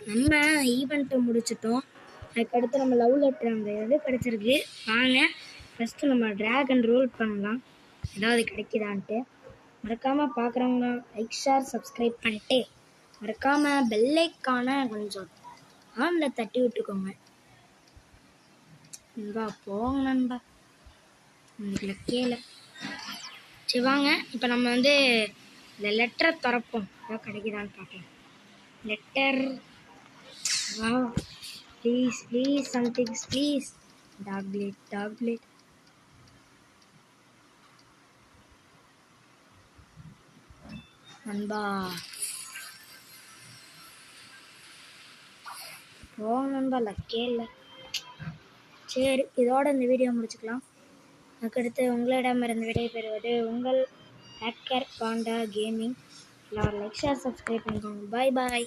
நம்ம ஈவெண்ட்டை முடிச்சிட்டோம். அதுக்கடுத்து நம்ம லவ் லெட்டர் அந்த இது கிடச்சிருக்கு. வாங்க ஃபஸ்ட்டு நம்ம ட்ராகன் ரோல் பண்ணலாம், ஏதாவது கிடைக்குதான்ட்டு. மறக்காமல் பார்க்குறவங்க லைக் ஷேர் சப்ஸ்கிரைப் பண்ணிட்டு மறக்காமல் பெல்லைக்கான கொஞ்சம் ஆனில் தட்டி விட்டுக்கோங்க நண்பா. போங்க நண்பா, உங்களுக்கு கீழே. சரி வாங்க, இப்போ நம்ம வந்து இந்த லெட்டரை திறப்போம், ஏதாவது கிடைக்குதான்னு பார்க்கலாம். லெட்டர், வா ப்ளீஸ் ப்ளீஸ் சம்திங்ஸ் ப்ளீஸ். டாக்லேட் நண்பா, போங்க நண்பா, லக்கே இல்லை. சரி, இதோட இந்த வீடியோ முடிச்சுக்கலாம். அதுக்கடுத்து உங்களிடமிருந்து விடைபெறுவது உங்கள் ஹேக்கர் பாண்டா கேமிங். எல்லாரும் லைக் ஷேர் சப்ஸ்கிரைப் பண்ணிக்கோங்க. பாய் பாய்.